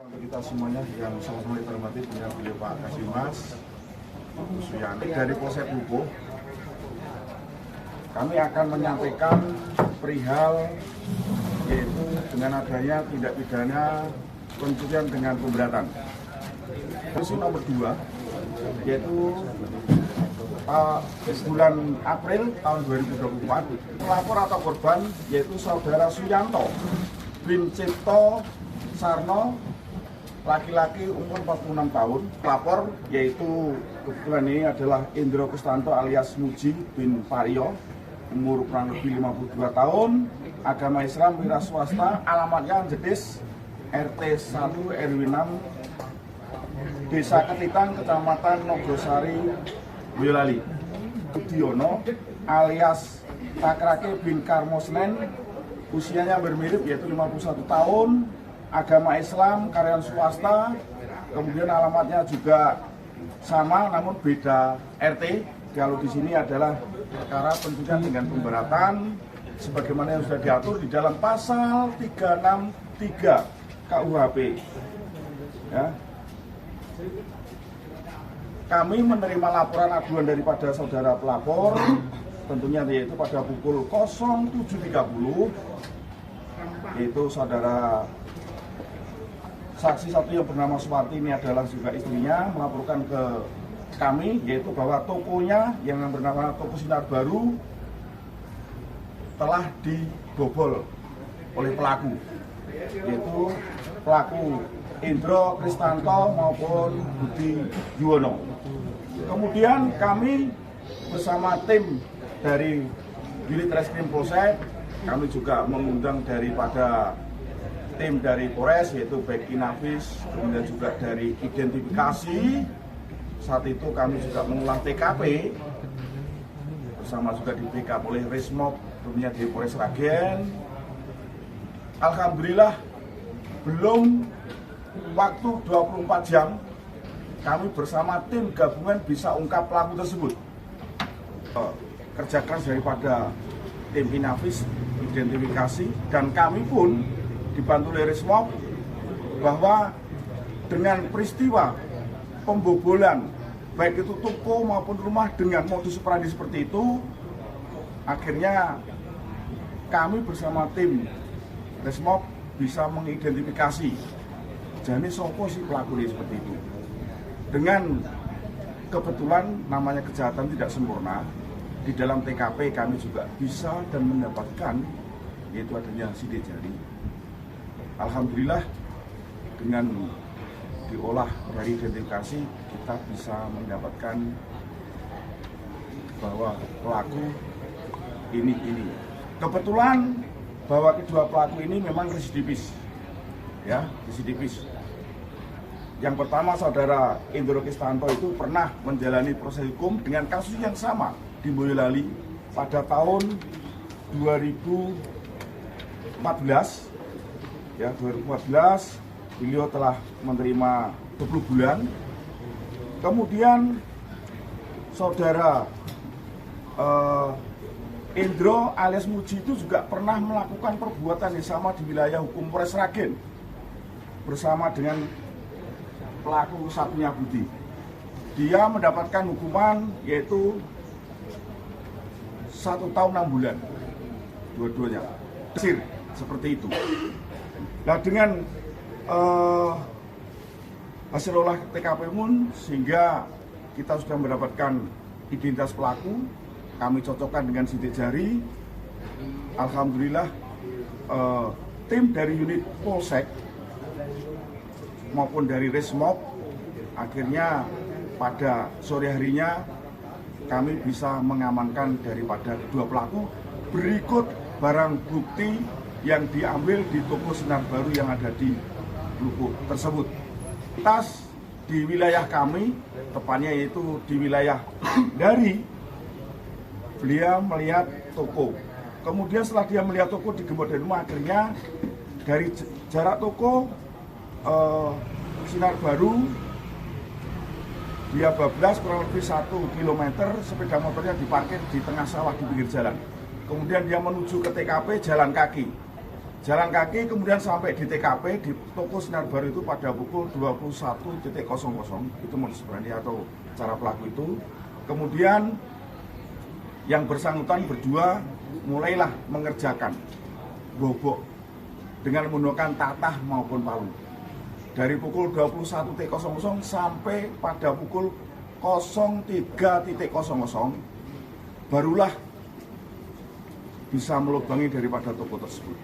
Untuk kita semuanya yang sama-sama dihormati punya beliau Pak Kasimas Suyani dari Polsek Bubuh, kami akan menyampaikan perihal yaitu dengan adanya tindak pidana pencucian dengan pemberatan. Kasus nomor 2 yaitu bulan April tahun 2024, pelapor atau korban yaitu saudara Suyanto bin Cipto Sarno, laki-laki umur 46 tahun. Pelapor yaitu kebetulan ini adalah Indro Kustanto alias Muji bin Paryo, umur kurang lebih 52 tahun, agama Islam, wira swasta, alamatnya Jetis, RT 1 RW 6, Desa Ketitang, Kecamatan Nogosari, Boyolali. Budiono alias Takrake bin Karmosnen, usianya bermirip yaitu 51 tahun, agama Islam, karyawan swasta, kemudian alamatnya juga sama namun beda RT. Kalau di sini adalah perkara pencucian dengan pemberatan sebagaimana yang sudah diatur di dalam pasal 363 KUHP. Ya. Kami menerima laporan aduan daripada saudara pelapor, tentunya yaitu pada pukul 07.30, yaitu saudara saksi satu yang bernama Suwarti, ini adalah juga istrinya, melaporkan ke kami yaitu bahwa tokonya yang bernama Toko Sinar Baru telah dibobol oleh pelaku, yaitu pelaku Indro Kristanto maupun Budi Yuwono. Kemudian kami bersama tim dari Unit Reskrim Polsek, kami juga mengundang daripada tim dari Polres yaitu baik Inavis, kemudian juga dari identifikasi. Saat itu kami juga mengulang TKP bersama juga di backup oleh Resmob, tentunya di Polres Sragen. Alhamdulillah belum waktu 24 jam kami bersama tim gabungan bisa ungkap pelaku tersebut. Kerja keras daripada tim Inavis, identifikasi, dan kami pun dibantu oleh Resmob bahwa dengan peristiwa pembobolan baik itu toko maupun rumah dengan modus operandi seperti itu, akhirnya kami bersama tim Resmob bisa mengidentifikasi jadi sopo si pelaku ini seperti itu. Dengan kebetulan namanya kejahatan tidak sempurna, di dalam TKP kami juga bisa dan mendapatkan yaitu adanya sidik jari. Alhamdulillah dengan diolah dari identifikasi kita bisa mendapatkan bahwa pelaku ini. Kebetulan bahwa kedua pelaku ini memang residivis. Ya, residivis. Yang pertama saudara Indro Kristanto itu pernah menjalani proses hukum dengan kasus yang sama di Boyolali pada tahun 2014. Ya, 2014 beliau telah menerima 20 bulan. Kemudian saudara Indro alias Muji itu juga pernah melakukan perbuatan yang sama di wilayah hukum Polres Sragen bersama dengan pelaku satunya Budi. Dia mendapatkan hukuman yaitu 1 tahun 6 bulan dua-duanya. Seperti itu. Nah, dengan hasil olah TKP pun sehingga kita sudah mendapatkan identitas pelaku, kami cocokkan dengan sidik jari. Alhamdulillah tim dari unit Polsek maupun dari Resmob akhirnya pada sore harinya kami bisa mengamankan daripada kedua pelaku berikut barang bukti yang diambil di toko Sinar Baru yang ada di Lukuh tersebut. Tas di wilayah kami, tepatnya yaitu di wilayah dari beliau melihat toko. Kemudian setelah dia melihat toko di gembok dari rumah, akhirnya dari jarak toko Sinar Baru dia bablas kurang lebih 1 km, sepeda motornya diparkir di tengah sawah di pinggir jalan. Kemudian dia menuju ke TKP jalan kaki. jalan kaki kemudian sampai di TKP di toko Sinar Baru itu pada pukul 21.00. Itu modus operandi atau cara pelaku itu. Kemudian yang bersangkutan berdua mulailah mengerjakan bobok dengan menggunakan tatah maupun palu. Dari pukul 21.00 sampai pada pukul 03.00 barulah bisa melubangi daripada toko tersebut.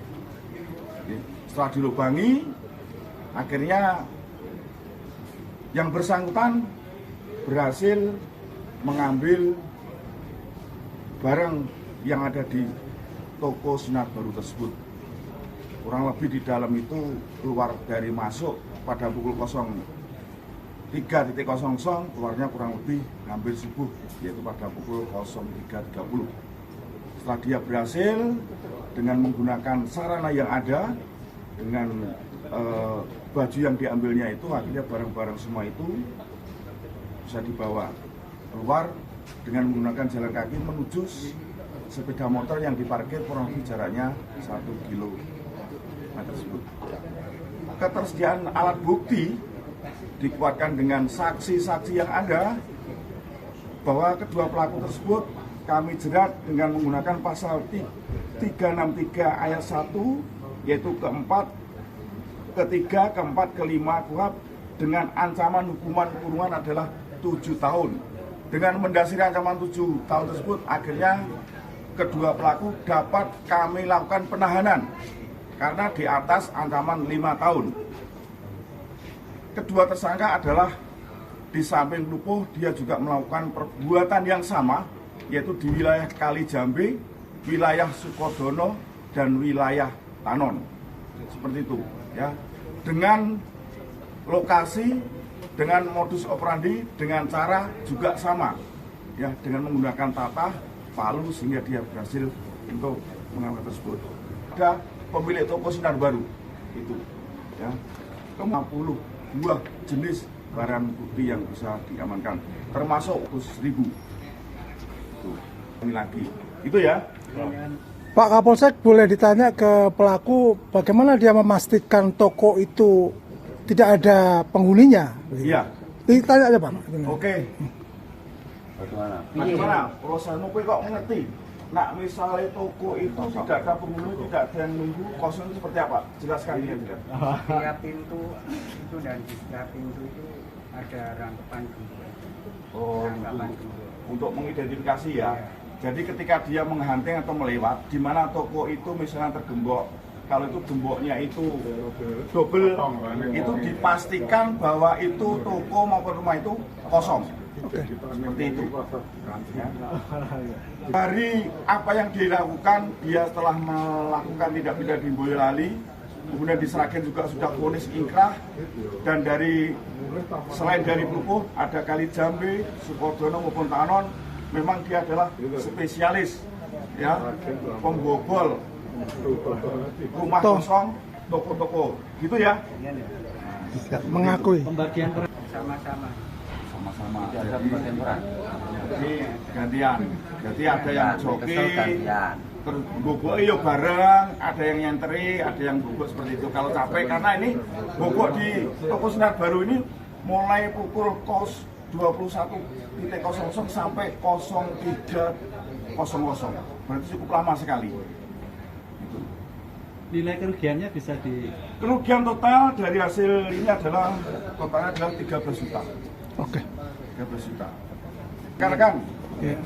Setelah dilubangi, akhirnya yang bersangkutan berhasil mengambil barang yang ada di toko Sinar Baru tersebut. Kurang lebih di dalam itu keluar dari masuk pada pukul 03.00, keluarnya kurang lebih hampir subuh, yaitu pada pukul 03.30. Setelah dia berhasil dengan menggunakan sarana yang ada, dengan baju yang diambilnya itu, akhirnya barang-barang semua itu bisa dibawa keluar dengan menggunakan jalan kaki menuju sepeda motor yang diparkir kurang lebih jaraknya 1 km tersebut. Ketersediaan alat bukti dikuatkan dengan saksi-saksi yang ada bahwa kedua pelaku tersebut kami jerat dengan menggunakan pasal 363 ayat 1, yaitu keempat, ketiga, keempat, kelima KUHP dengan ancaman hukuman kurungan adalah 7 tahun. Dengan mendasari ancaman 7 tahun tersebut, akhirnya kedua pelaku dapat kami lakukan penahanan karena di atas ancaman 5 tahun. Kedua tersangka adalah di samping lumpuh, dia juga melakukan perbuatan yang sama, yaitu di wilayah Kalijambe, wilayah Sukodono, dan wilayah Tanon. Seperti itu, ya. Dengan lokasi, dengan modus operandi, dengan cara juga sama, ya, dengan menggunakan tatah, palu, sehingga dia berhasil untuk mengambil tersebut. Ada pemilik toko Sinar Baru itu, ya, 50 buah jenis barang bukti yang bisa diamankan, termasuk 100.000. Ini lagi, itu ya. Pak Kapolsek, boleh ditanya ke pelaku bagaimana dia memastikan toko itu tidak ada penghuninya? Iya. Ditanya aja Pak. Oke. Bagaimana? Prosesmu kok ngerti? Nah, misalnya toko itu tidak ada penghuni, tidak ada yang nunggu, kosong itu seperti apa? Jelaskan ini juga. Setiap pintu itu dan di setiap pintu itu ada rangkapan gembok. Oh, Rangkapan gembok. untuk mengidentifikasi ya. Iya. Jadi ketika dia menghunting atau melewat, di mana toko itu misalnya tergembok, kalau itu gemboknya itu double, itu dipastikan bahwa itu toko maupun rumah itu kosong. Seperti itu. Ya. Dari apa yang dilakukan, dia setelah melakukan tindak pidana di Boyolali, kemudian diserahkan juga sudah vonis inkrah, dan dari selain dari Plupuh ada Kalijambe, Sukodono maupun Tanon, memang dia adalah spesialis, ya, pembobol rumah kosong, toko-toko, gitu ya. Mengakui. Sama-sama. Sama-sama. Jadi gantian. Jadi ada yang joki, terus bobok iyo bareng, ada yang nyenteri, ada yang bobok seperti itu. Kalau capek, karena ini bobok di toko Sinar Baru ini mulai pukul 21.00 sampai 03.00. Berarti cukup lama sekali. Gitu. Nilai kerugiannya bisa Kerugian total dari hasil ini adalah totalnya adalah 13 juta. Oke. 13 juta. Rekan-rekan. Ya.